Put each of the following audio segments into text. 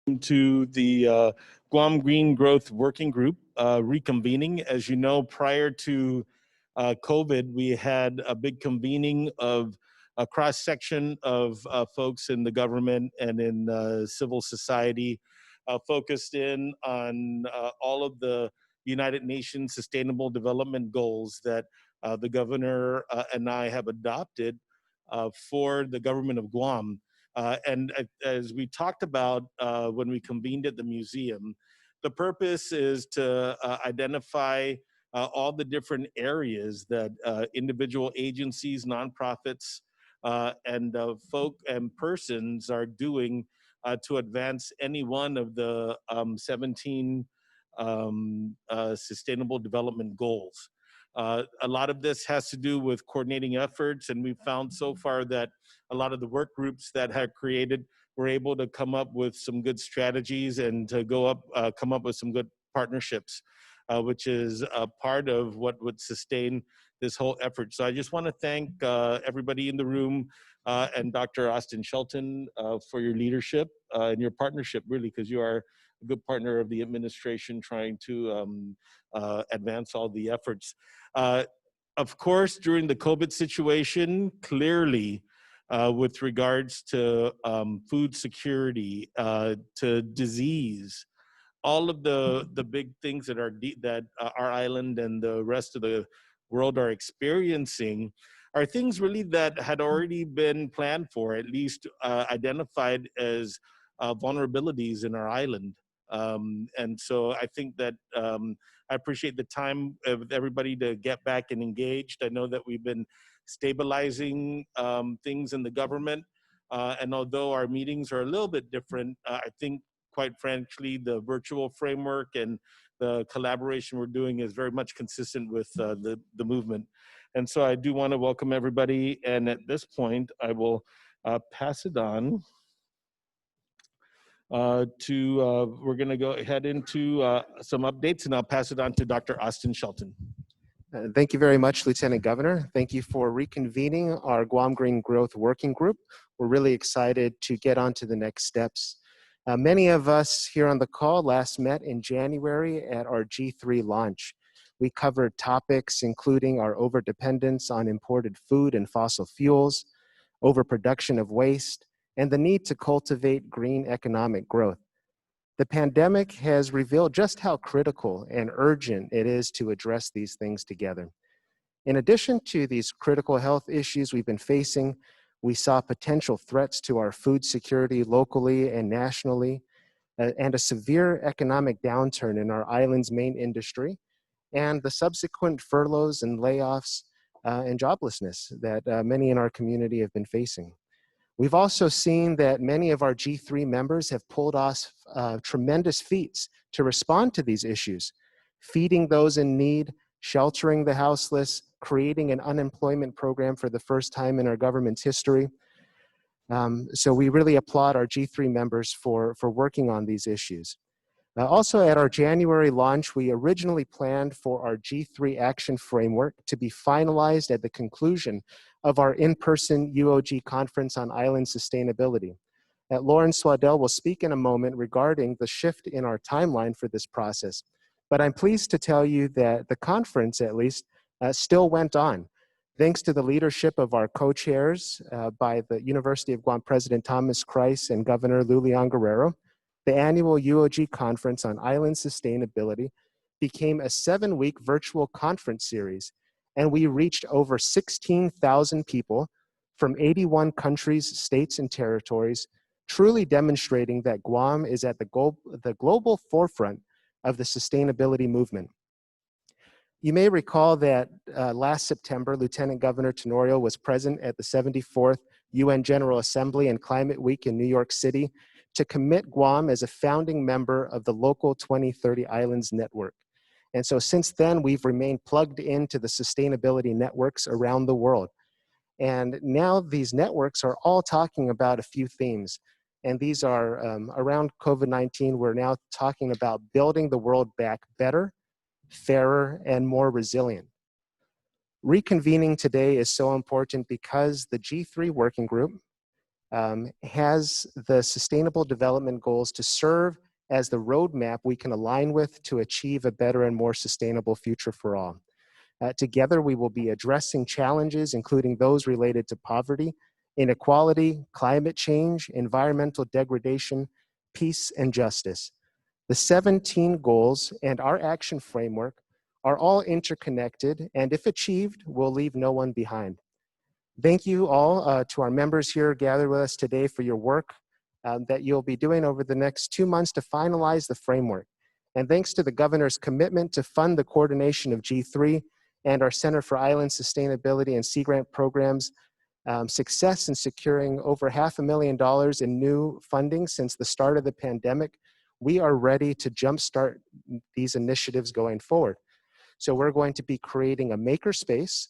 to the Guam Green Growth Working Group reconvening. As you know, prior to COVID, we had a big convening of a cross-section of folks in the government and in civil society focused in on all of the United Nations Sustainable Development Goals that the governor and I have adopted for the government of Guam. And as we talked about when we convened at the museum, the purpose is to identify all the different areas that individual agencies, nonprofits, and folk and persons are doing to advance any one of the 17 Sustainable Development Goals. A lot of this has to do with coordinating efforts, and we've found so far that a lot of the work groups that have created were able to come up with some good strategies and to come up with some good partnerships, which is a part of what would sustain this whole effort. So I just want to thank everybody in the room and Dr. Austin Shelton for your leadership and your partnership, really, because you are a good partner of the administration trying to advance all the efforts. Of course, during the COVID situation, clearly, with regards to food security, to disease, all of the big things that our island and the rest of the world are experiencing are things really that had already been planned for, at least identified as vulnerabilities in our island. And so I think that I appreciate the time of everybody to get back and engaged. I know that we've been stabilizing things in the government. And although our meetings are a little bit different, I think, quite frankly, the virtual framework and the collaboration we're doing is very much consistent with the going. And so I do want to welcome everybody. And at this point, I will pass it on we're going to go ahead into some updates, and I'll pass it on to Dr. Austin Shelton. Thank you very much, Lieutenant Governor. Thank you for reconvening our Guam Green Growth Working Group. We're really excited to get on to the next steps. Many of us here on the call last met in January at our G3 launch. We covered topics including our overdependence on imported food and fossil fuels, overproduction of waste, and the need to cultivate green economic growth. The pandemic has revealed just how critical and urgent it is to address these things together. In addition to these critical health issues we've been facing, we saw potential threats to our food security locally and nationally, and a severe economic downturn in our island's main industry, and the subsequent furloughs and layoffs and joblessness that many in our community have been facing. We've also seen that many of our G3 members have pulled off tremendous feats to respond to these issues, feeding those in need, sheltering the houseless, creating an unemployment program for the first time in our government's history. So we really applaud our G3 members for working on these issues. Also at our January launch, we originally planned for our G3 action framework to be finalized at the conclusion of our in-person UOG conference on island sustainability. Lauren Swaddell will speak in a moment regarding the shift in our timeline for this process. But I'm pleased to tell you that the conference, at least, still went on. Thanks to the leadership of our co-chairs by the University of Guam President Thomas Kreis and Governor Lulian Guerrero, the annual UOG conference on island sustainability became a 7-week virtual conference series, and we reached over 16,000 people from 81 countries, states, and territories, truly demonstrating that Guam is at the global forefront of the sustainability movement. You may recall that last September, Lieutenant Governor Tenorio was present at the 74th UN General Assembly and Climate Week in New York City to commit Guam as a founding member of the local 2030 Islands Network. And so since then, we've remained plugged into the sustainability networks around the world. And now these networks are all talking about a few themes. And these are around COVID-19, we're now talking about building the world back better, fairer, and more resilient. Reconvening today is so important because the G3 working group, has the Sustainable Development Goals to serve as the roadmap we can align with to achieve a better and more sustainable future for all. Together, we will be addressing challenges, including those related to poverty, inequality, climate change, environmental degradation, peace, and justice. The 17 goals and our action framework are all interconnected, and if achieved, will leave no one behind. Thank you all to our members here gathered with us today for your work that you'll be doing over the next 2 months to finalize the framework. And thanks to the governor's commitment to fund the coordination of G3 and our Center for Island Sustainability and Sea Grant programs, success in securing over $500,000 in new funding since the start of the pandemic, we are ready to jumpstart these initiatives going forward. So we're going to be creating a makerspace,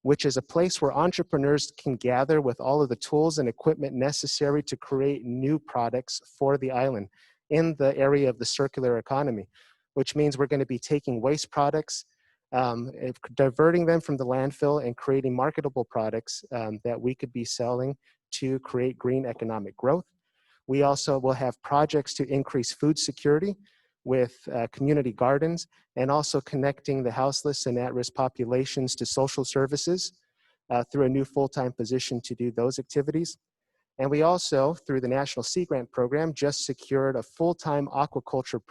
which is a place where entrepreneurs can gather with all of the tools and equipment necessary to create new products for the island in the area of the circular economy, which means we're going to be taking waste products, diverting them from the landfill and creating marketable products that we could be selling to create green economic growth. We also will have projects to increase food security with community gardens, and also connecting the houseless and at-risk populations to social services through a new full-time position to do those activities. And we also, through the National Sea Grant Program, just secured a full-time aquaculture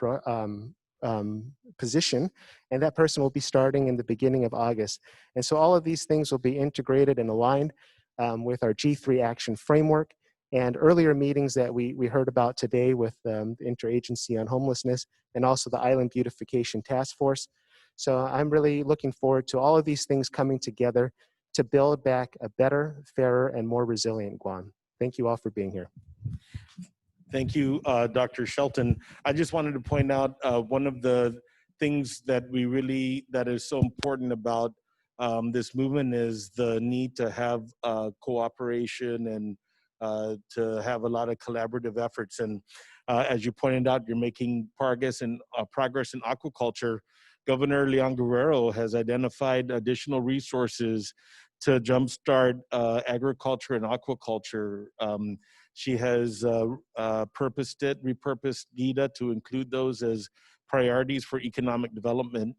position, and that person will be starting in the beginning of August. And so all of these things will be integrated and aligned with our G3 action framework and earlier meetings that we heard about today with the Interagency on Homelessness and also the Island Beautification Task Force. So I'm really looking forward to all of these things coming together to build back a better, fairer, and more resilient Guam. Thank you all for being here. Thank you, Dr. Shelton. I just wanted to point out one of the things that that is so important about this movement is the need to have cooperation and to have a lot of collaborative efforts. And as you pointed out, you're making progress in aquaculture. Governor Leon Guerrero has identified additional resources to jumpstart agriculture and aquaculture. She has repurposed GIDA to include those as priorities for economic development.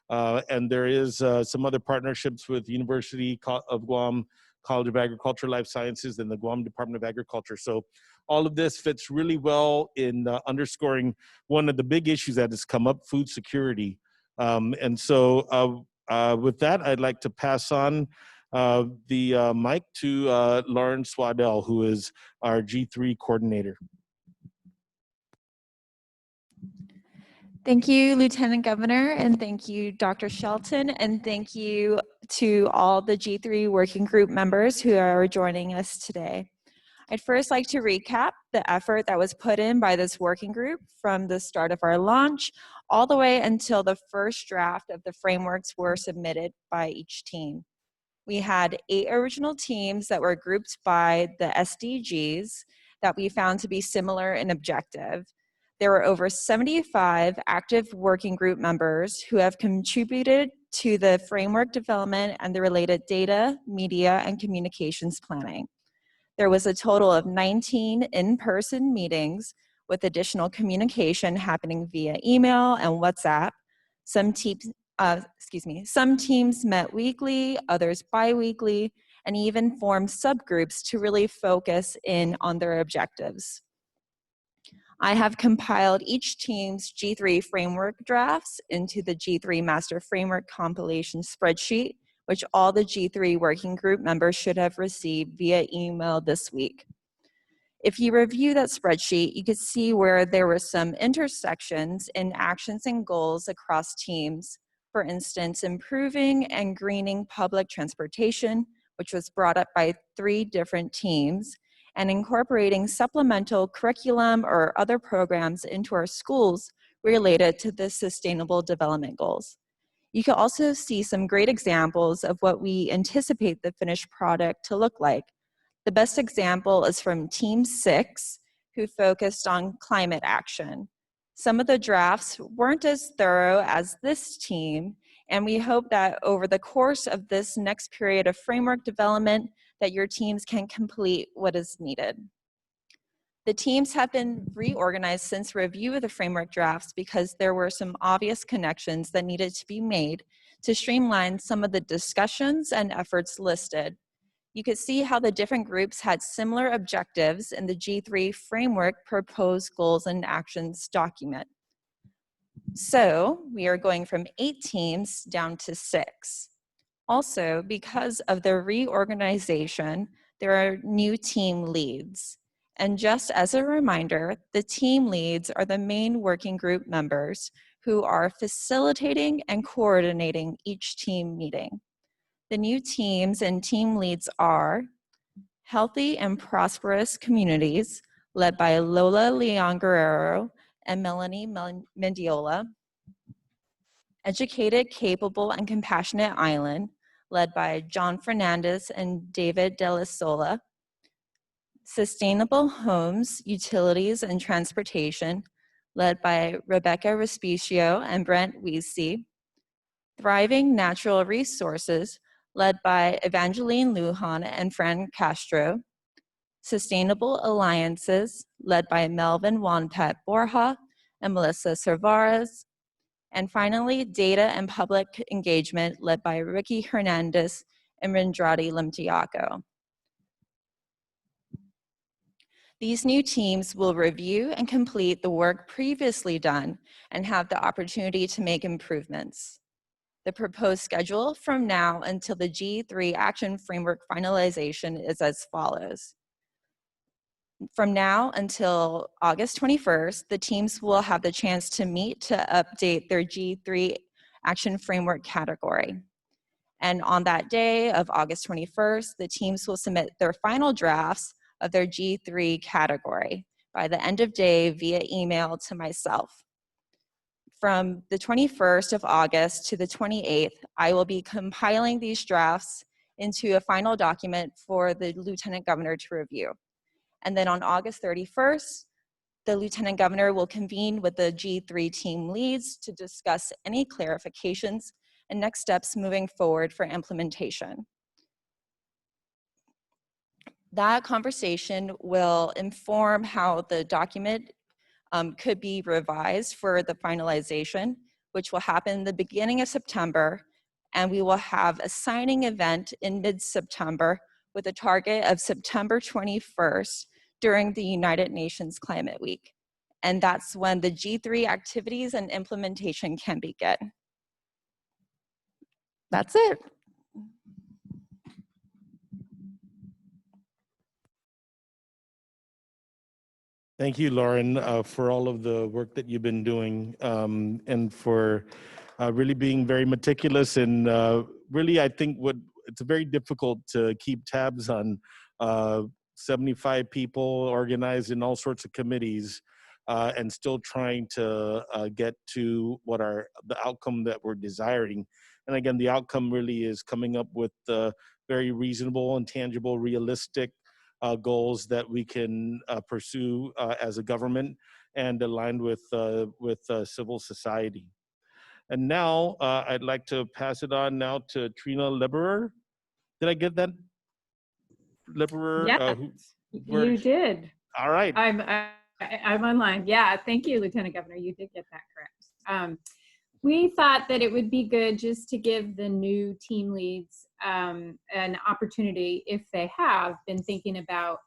And there is some other partnerships with University of Guam, College of Agriculture, Life Sciences, and the Guam Department of Agriculture. So all of this fits really well in underscoring one of the big issues that has come up, food security. And so with that, I'd like to pass on the mic to Lauren Swaddell, who is our G3 coordinator. Thank you, Lieutenant Governor, and thank you, Dr. Shelton, and thank you to all the G3 working group members who are joining us today. I'd first like to recap the effort that was put in by this working group from the start of our launch all the way until the first draft of the frameworks were submitted by each team. We had 8 original teams that were grouped by the SDGs that we found to be similar in objective. There were over 75 active working group members who have contributed to the framework development and the related data, media, and communications planning. There was a total of 19 in-person meetings with additional communication happening via email and WhatsApp. Some teams met weekly, others bi-weekly, and even formed subgroups to really focus in on their objectives. I have compiled each team's G3 framework drafts into the G3 Master Framework Compilation Spreadsheet, which all the G3 working group members should have received via email this week. If you review that spreadsheet, you could see where there were some intersections in actions and goals across teams. For instance, improving and greening public transportation, which was brought up by 3 different teams, and incorporating supplemental curriculum or other programs into our schools related to the Sustainable Development Goals. You can also see some great examples of what we anticipate the finished product to look like. The best example is from Team 6, who focused on climate action. Some of the drafts weren't as thorough as this team, and we hope that over the course of this next period of framework development, that your teams can complete what is needed. The teams have been reorganized since review of the framework drafts because there were some obvious connections that needed to be made to streamline some of the discussions and efforts listed. You could see how the different groups had similar objectives in the G3 framework proposed goals and actions document. So we are going from 8 teams down to 6. Also, because of the reorganization, there are new team leads. And just as a reminder, the team leads are the main working group members who are facilitating and coordinating each team meeting. The new teams and team leads are Healthy and Prosperous Communities, led by Lola Leon Guerrero and Melanie Mendiola. Educated, Capable, and Compassionate Island, led by John Fernandez and David De La Sola. Sustainable Homes, Utilities, and Transportation, led by Rebecca Respicio and Brent Weesey. Thriving Natural Resources, led by Evangeline Lujan and Fran Castro. Sustainable Alliances, led by Melvin Wanpet Borja and Melissa Cervarez. And finally, Data and Public Engagement, led by Ricky Hernandez and Rendrati Limtiaco. These new teams will review and complete the work previously done and have the opportunity to make improvements. The proposed schedule from now until the G3 Action Framework finalization is as follows. From now until August 21st, the teams will have the chance to meet to update their G3 Action Framework category. And on that day of August 21st, the teams will submit their final drafts of their G3 category by the end of day via email to myself. From the 21st of August to the 28th, I will be compiling these drafts into a final document for the Lieutenant Governor to review. And then on August 31st, the Lieutenant Governor will convene with the G3 team leads to discuss any clarifications and next steps moving forward for implementation. That conversation will inform how the document could be revised for the finalization, which will happen the beginning of September, and we will have a signing event in mid-September with a target of September 21st during the United Nations Climate Week. And that's when the G3 activities and implementation can begin. That's it. Thank you, Lauren, for all of the work that you've been doing and for really being very meticulous. And really, I think it's very difficult to keep tabs on 75 people organized in all sorts of committees and still trying to get to what are the outcome that we're desiring. And again, the outcome really is coming up with very reasonable and tangible, realistic goals that we can pursue as a government and aligned with civil society. And now I'd like to pass it on now to Trina Liberer. Did I get that? Liberer? Yeah, you did. All right. I'm online. Yeah, thank you, Lieutenant Governor. You did get that correct. We thought that it would be good just to give the new team leads an opportunity, if they have been thinking about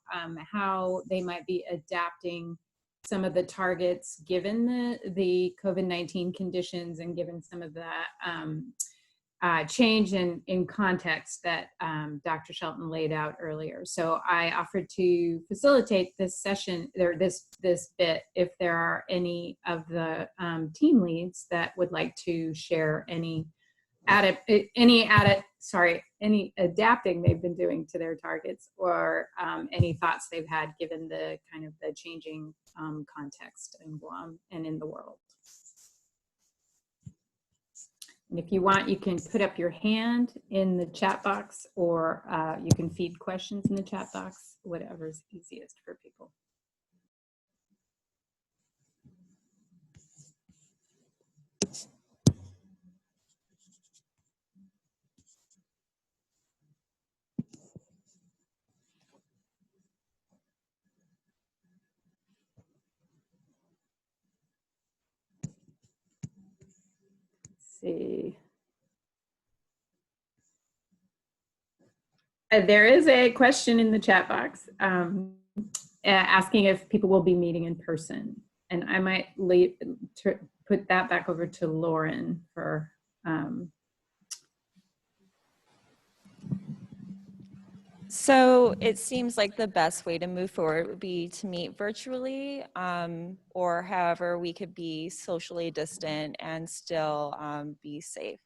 how they might be adapting some of the targets given the COVID-19 conditions and given some of the change in context that Dr. Shelton laid out earlier. So I offered to facilitate this session, or this bit, if there are any of the team leads that would like to share any adapting they've been doing to their targets, or any thoughts they've had given the kind of the changing context in Guam and in the world. And if you want, you can put up your hand in the chat box, or you can feed questions in the chat box, whatever is easiest for people. see. There is a question in the chat box asking if people will be meeting in person. And I might put that back over to Lauren for. So it seems like the best way to move forward would be to meet virtually, or however we could be socially distant and still be safe.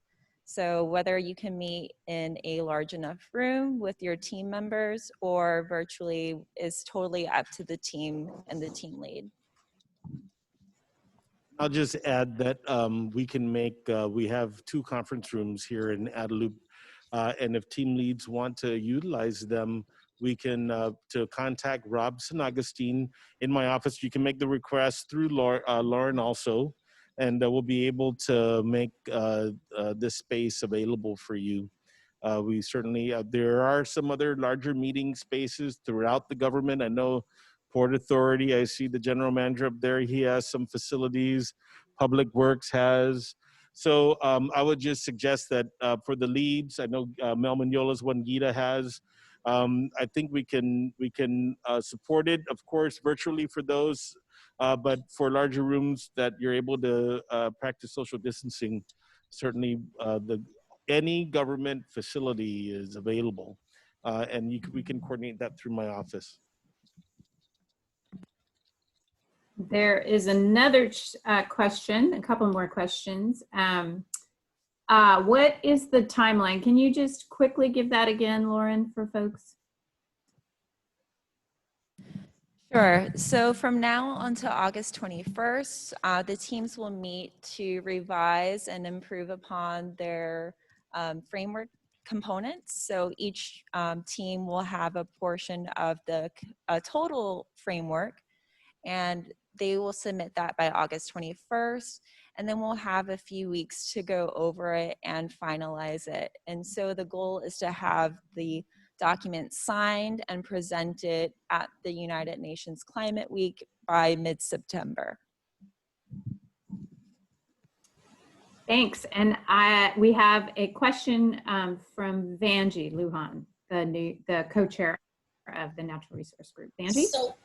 So whether you can meet in a large enough room with your team members or virtually is totally up to the team and the team lead. I'll just add that we can make, we have 2 conference rooms here in Adelup, and if team leads want to utilize them, we can to contact Rob Augustine in my office. You can make the request through Lauren also, and we'll be able to make this space available for you. We certainly, there are some other larger meeting spaces throughout the government. I know Port Authority, I see the general manager up there, he has some facilities. Public Works has. So I would just suggest that for the leads, I know Mel Mignola's one, Gita has. I think we can support it, of course, virtually for those, but for larger rooms that you're able to practice social distancing, certainly any government facility is available, and we can coordinate that through my office. There is another question, a couple more questions. What is the timeline? Can you just quickly give that again, Lauren, for folks? Sure. So from now until August 21st, the teams will meet to revise and improve upon their framework components. So each team will have a portion of the total framework, and they will submit that by August 21st. And then we'll have a few weeks to go over it and finalize it. And so the goal is to have the document signed and presented at the United Nations Climate Week by mid-September. Thanks. And we have a question from Vanjie Lujan, the co-chair of the Natural Resource Group. Vanjie? So,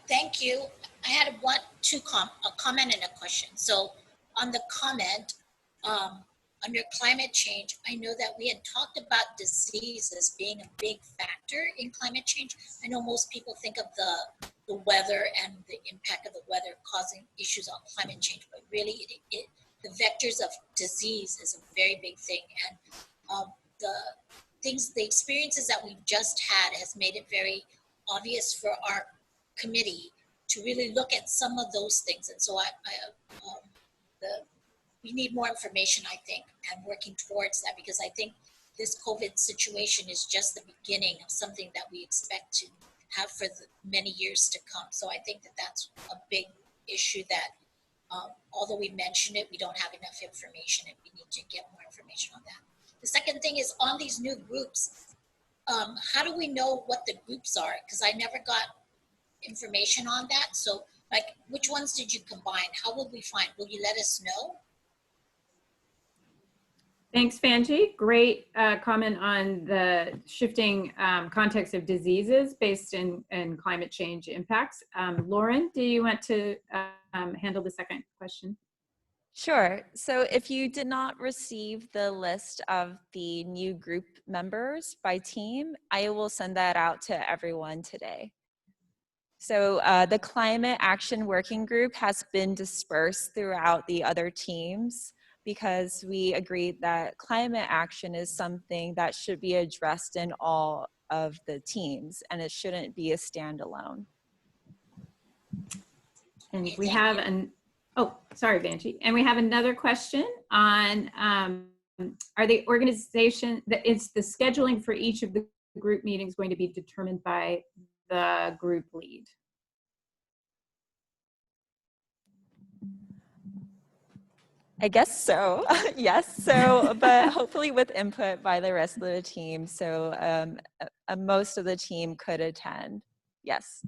thank you. I had a comment and a question. So, on the comment, under climate change, I know that we had talked about disease as being a big factor in climate change. I know most people think of the weather and the impact of the weather causing issues on climate change, but really the vectors of disease is a very big thing. And the experiences that we've just had has made it very obvious for our committee to really look at some of those things. And so we need more information, I think, and working towards that, because I think this COVID situation is just the beginning of something that we expect to have for the many years to come. So I think that that's a big issue that, although we mentioned it, we don't have enough information, and we need to get more information on that. The second thing is on these new groups, how do we know what the groups are? Because I never got information on that. So, like, which ones did you combine? How will we find? Will you let us know? Thanks, Vanjie. Great comment on the shifting context of diseases based in climate change impacts. Lauren, do you want to handle the second question? Sure. So if you did not receive the list of the new group members by team, I will send that out to everyone today. So the Climate Action Working Group has been dispersed throughout the other teams because we agreed that climate action is something that should be addressed in all of the teams, and it shouldn't be a standalone. And we have oh, sorry, Vanjie. And we have another question on, are the organization, is the scheduling for each of the group meetings going to be determined by the group lead? I guess so, yes. So, but hopefully with input by the rest of the team. So most of the team could attend, yes.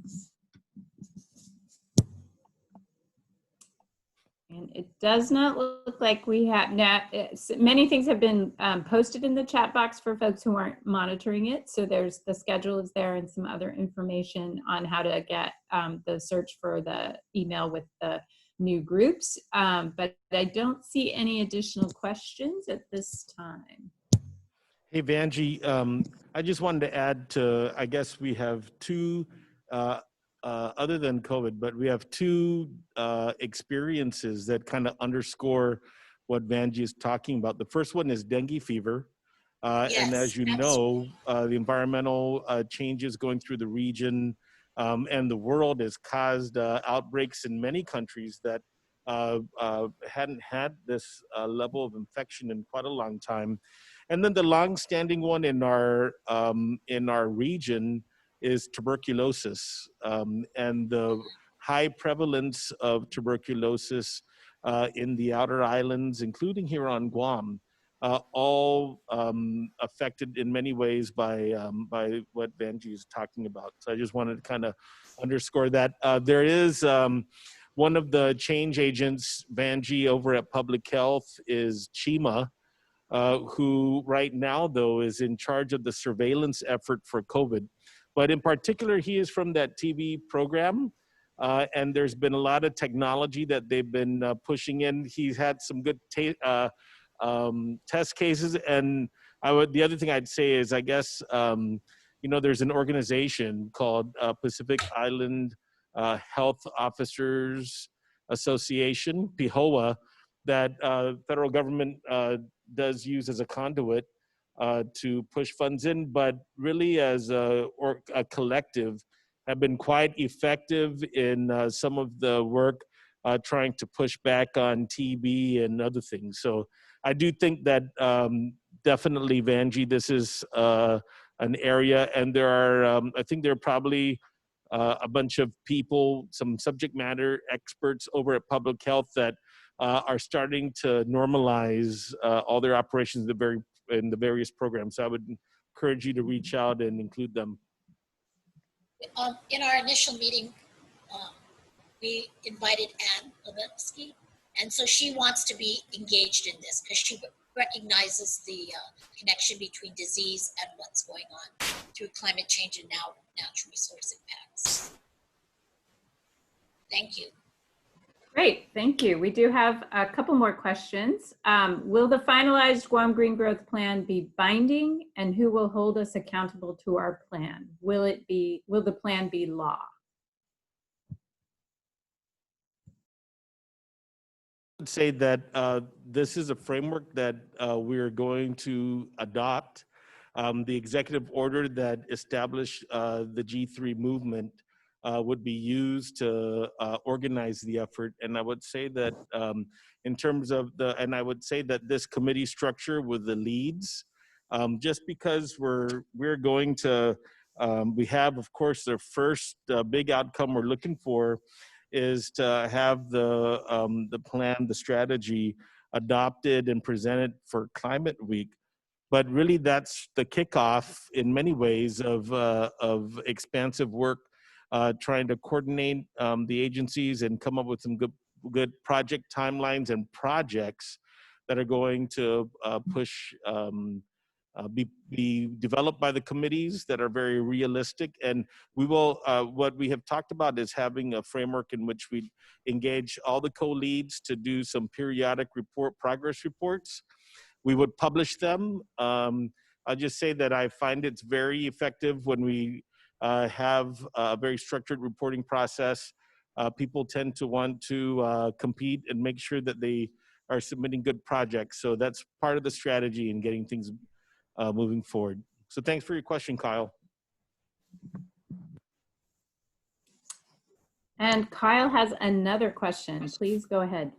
And it does not look like we have now. Many things have been posted in the chat box for folks who aren't monitoring it. So there's the schedule is there and some other information on how to get the search for the email with the new groups. But I don't see any additional questions at this time. Hey, Vanjie, I just wanted to add to, I guess we have two, other than COVID, but we have two experiences that kind of underscore what Vanjie is talking about. The first one is dengue fever. And as Yes, you know, the environmental changes going through the region and the world has caused outbreaks in many countries that hadn't had this level of infection in quite a long time. And then the long-standing one in our region is tuberculosis, and the high prevalence of tuberculosis in the outer islands, including here on Guam, all affected in many ways by what Vanjie is talking about. So I just wanted to kind of underscore that. There is one of the change agents, Vanjie, over at Public Health is Chima, who right now, though, is in charge of the surveillance effort for COVID. But in particular, he is from that TV program, and there's been a lot of technology that they've been pushing in. He's had some good test cases, and the other thing I'd say is, I guess, there's an organization called Pacific Island Health Officers Association, PIHOA, that federal government does use as a conduit to push funds in, but really as a collective have been quite effective in some of the work trying to push back on TB and other things. So I do think that definitely, Vanjie, this is an area, and there are, I think there are probably a bunch of people, some subject matter experts over at Public Health that are starting to normalize all their operations in the various programs. So I would encourage you to reach out and include them. in our initial meeting, we invited Ann Levitsky, and so she wants to be engaged in this because she recognizes the connection between disease and what's going on through climate change and now natural resource impacts. Thank you. Great, thank you. We do have a couple more questions. Will the finalized Guam Green Growth Plan be binding, and who will hold us accountable to our plan? Will the plan be law? I would say that this is a framework that we're going to adopt. The executive order that established the G3 movement would be used to organize the effort. And I would say that in terms of I would say that this committee structure with the leads, just because we're going to, we have, of course, the first big outcome we're looking for is to have the plan, the strategy adopted and presented for Climate Week. But really, that's the kickoff in many ways of expansive work, trying to coordinate the agencies and come up with some good project timelines and projects that are going to be developed by the committees that are very realistic. And we will, what we have talked about is having a framework in which we engage all the co-leads to do some periodic progress reports. We would publish them. I'll just say that I find it's very effective when we have a very structured reporting process. People tend to want to compete and make sure that they are submitting good projects. So that's part of the strategy in getting things moving forward. So thanks for your question, Kyle. And Kyle has another question. Please go ahead.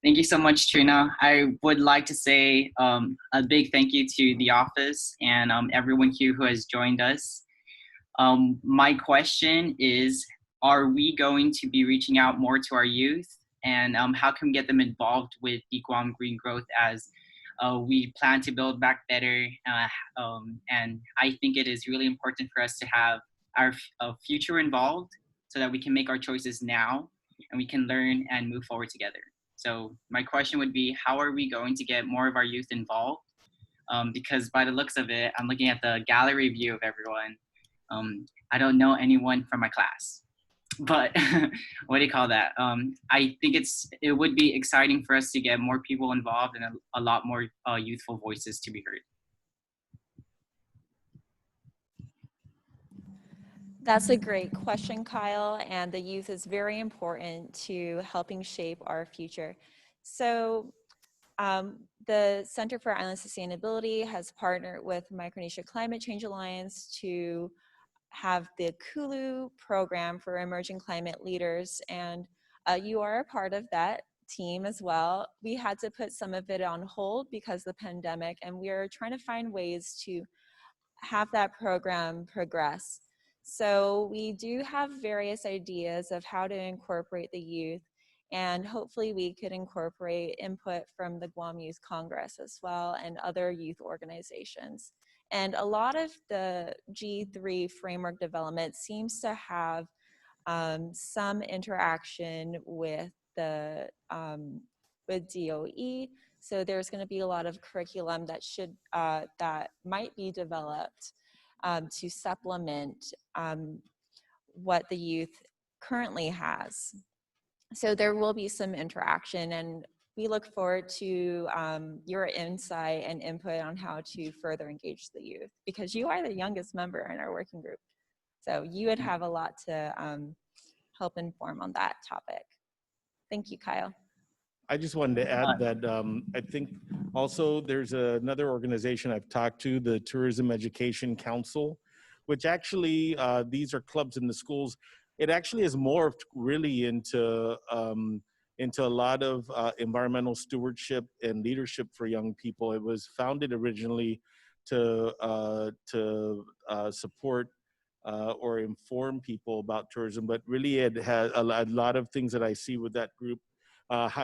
Thank you so much, Trina. I would like to say a big thank you to the office and everyone here who has joined us. My question is, are we going to be reaching out more to our youth, and how can we get them involved with the Guam Green Growth as we plan to build back better? And I think it is really important for us to have our future involved so that we can make our choices now and we can learn and move forward together. So my question would be, how are we going to get more of our youth involved? Because by the looks of it, I'm looking at the gallery view of everyone. I don't know anyone from my class, but what do you call that? I think it would be exciting for us to get more people involved and a lot more youthful voices to be heard. That's a great question, Kyle, and the youth is very important to helping shape our future. So the Center for Island Sustainability has partnered with Micronesia Climate Change Alliance to have the Kulu program for emerging climate leaders, and you are a part of that team as well. We had to put some of it on hold because of the pandemic, and we are trying to find ways to have that program progress. So we do have various ideas of how to incorporate the youth, and hopefully we could incorporate input from the Guam Youth Congress as well and other youth organizations. And a lot of the G3 framework development seems to have some interaction with the with DOE. So there's going to be a lot of curriculum that might be developed to supplement what the youth currently has. So there will be some interaction, and we look forward to your insight and input on how to further engage the youth, because you are the youngest member in our working group. So you would have a lot to help inform on that topic. Thank you, Kyle. I just wanted to add that I think also there's another organization I've talked to, the Tourism Education Council, which actually, these are clubs in the schools. It actually has morphed really into a lot of environmental stewardship and leadership for young people. It was founded originally to support or inform people about tourism, but really it has a lot of things that I see with that group,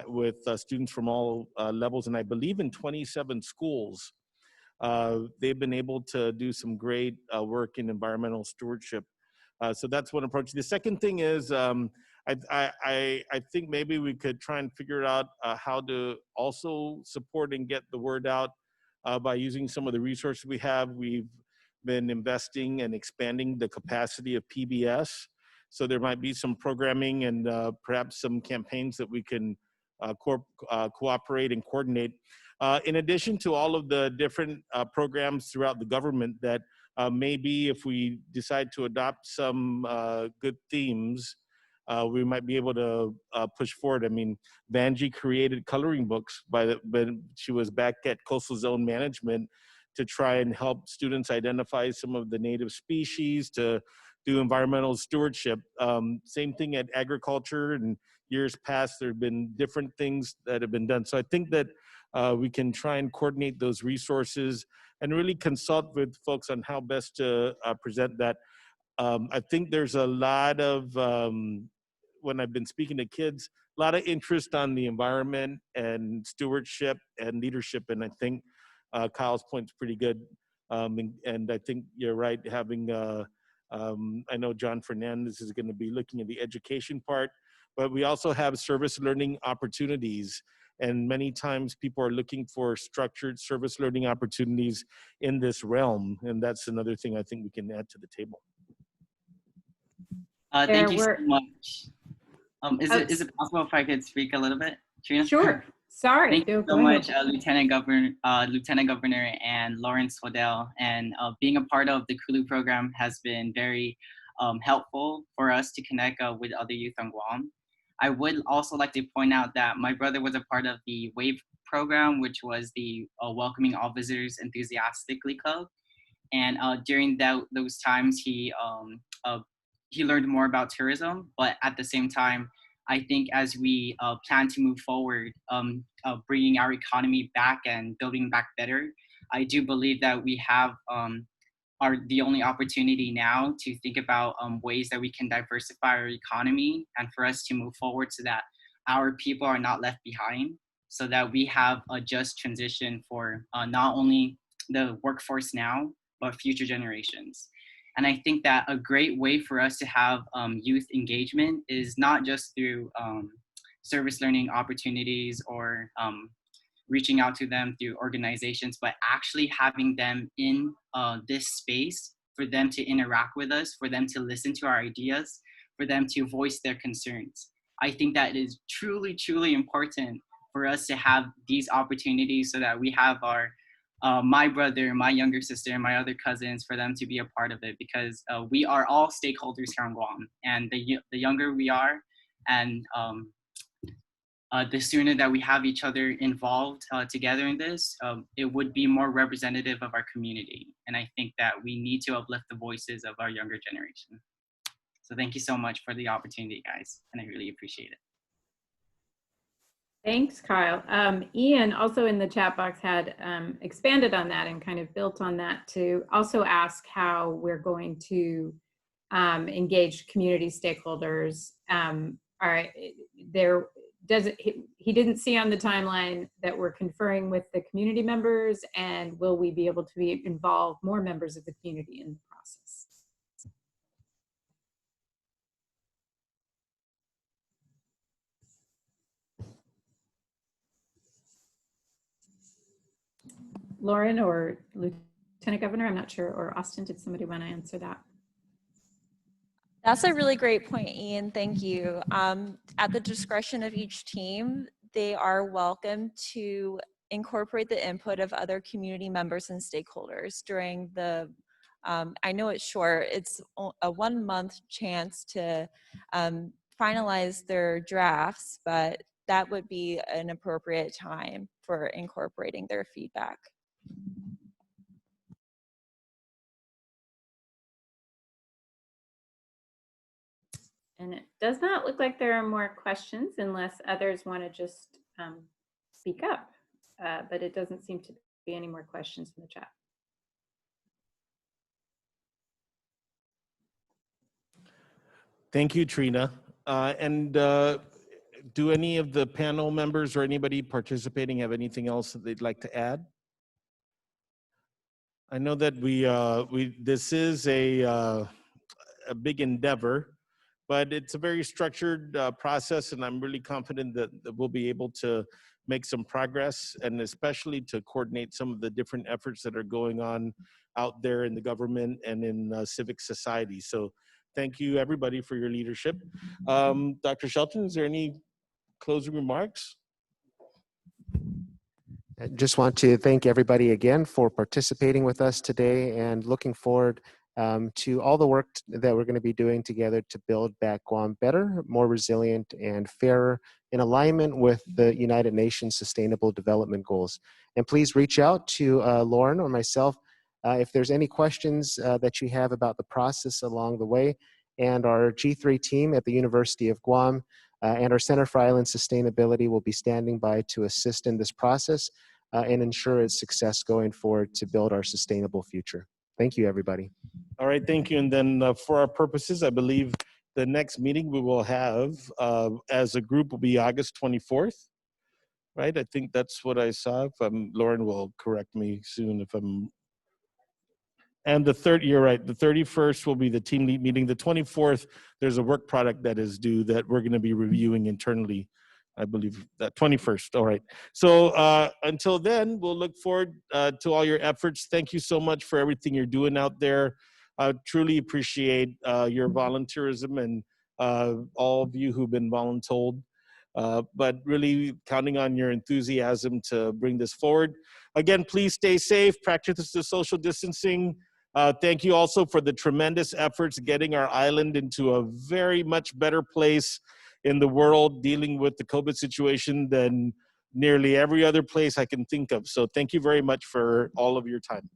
with students from all levels, and I believe in 27 schools. They've been able to do some great work in environmental stewardship. So that's one approach. The second thing is, I think maybe we could try and figure out how to also support and get the word out by using some of the resources we have. We've been investing and expanding the capacity of PBS. So there might be some programming and perhaps some campaigns that we can cooperate and coordinate. In addition to all of the different programs throughout the government that maybe if we decide to adopt some good themes, we might be able to push forward. I mean, Vanjie created coloring books when she was back at Coastal Zone Management to try and help students identify some of the native species, to do environmental stewardship. Same thing at agriculture. And years past, there have been different things that have been done. So I think that we can try and coordinate those resources and really consult with folks on how best to present that. I think there's a lot of, when I've been speaking to kids, a lot of interest on the environment and stewardship and leadership. And I think Kyle's point's pretty good. And I think you're right, having, I know John Fernandez is going to be looking at the education part, but we also have service learning opportunities. And many times people are looking for structured service learning opportunities in this realm. And that's another thing I think we can add to the table. Thank you so much. Is it possible if I could speak a little bit, Trina? Sure. Sorry. Thank you so much, Lieutenant Governor and Lawrence Waddell. And being a part of the Kulu program has been very helpful for us to connect with other youth on Guam. I would also like to point out that my brother was a part of the WAVE program, which was the Welcoming All Visitors Enthusiastically Club. And during those times, he learned more about tourism, but at the same time, I think as we plan to move forward, bringing our economy back and building back better, I do believe that we have are the only opportunity now to think about ways that we can diversify our economy and for us to move forward so that our people are not left behind, so that we have a just transition for not only the workforce now, but future generations. And I think that a great way for us to have youth engagement is not just through service learning opportunities or reaching out to them through organizations, but actually having them in this space for them to interact with us, for them to listen to our ideas, for them to voice their concerns. I think that is truly, truly important for us to have these opportunities so that we have our my brother, my younger sister, and my other cousins for them to be a part of it, because we are all stakeholders here on Guam. And the younger we are, and the sooner that we have each other involved together in this, it would be more representative of our community. And I think that we need to uplift the voices of our younger generation. So thank you so much for the opportunity, guys, and I really appreciate it. Thanks, Kyle. Ian also in the chat box had expanded on that and kind of built on that to also ask how we're going to engage community stakeholders. He didn't see on the timeline that we're conferring with the community members, and will we be able to involve more members of the community in the process? Lauren or Lieutenant Governor, I'm not sure, or Austin, did somebody want to answer that? That's a really great point, Ian. Thank you. At the discretion of each team, they are welcome to incorporate the input of other community members and stakeholders during the, I know it's short, it's a 1 month chance to finalize their drafts, but that would be an appropriate time for incorporating their feedback. And it does not look like there are more questions unless others want to just speak up, but it doesn't seem to be any more questions in the chat. Thank you, Trina. Do any of the panel members or anybody participating have anything else that they'd like to add? I know that this is a big endeavor, but it's a very structured process, and I'm really confident that we'll be able to make some progress, and especially to coordinate some of the different efforts that are going on out there in the government and in civic society. So thank you, everybody, for your leadership. Dr. Shelton, is there any closing remarks? I just want to thank everybody again for participating with us today, and looking forward to all the work that we're going to be doing together to build back Guam better, more resilient, and fairer, in alignment with the United Nations Sustainable Development Goals. And please reach out to Lauren or myself if there's any questions that you have about the process along the way. And our G3 team at the University of Guam and our Center for Island Sustainability will be standing by to assist in this process and ensure its success going forward to build our sustainable future. Thank you, everybody. All right, thank you. And then for our purposes, I believe the next meeting we will have as a group will be August 24th, right? I think that's what I saw. Lauren will correct me soon if I'm. And you're right, the 31st will be the team lead meeting. The 24th, there's a work product that is due that we're going to be reviewing internally. I believe that 21st. All right. So until then, we'll look forward to all your efforts. Thank you so much for everything you're doing out there. I truly appreciate your volunteerism and all of you who've been voluntold, but really counting on your enthusiasm to bring this forward. Again, please stay safe, practice the social distancing. Thank you also for the tremendous efforts getting our island into a very much better place in the world dealing with the COVID situation than nearly every other place I can think of. So thank you very much for all of your time.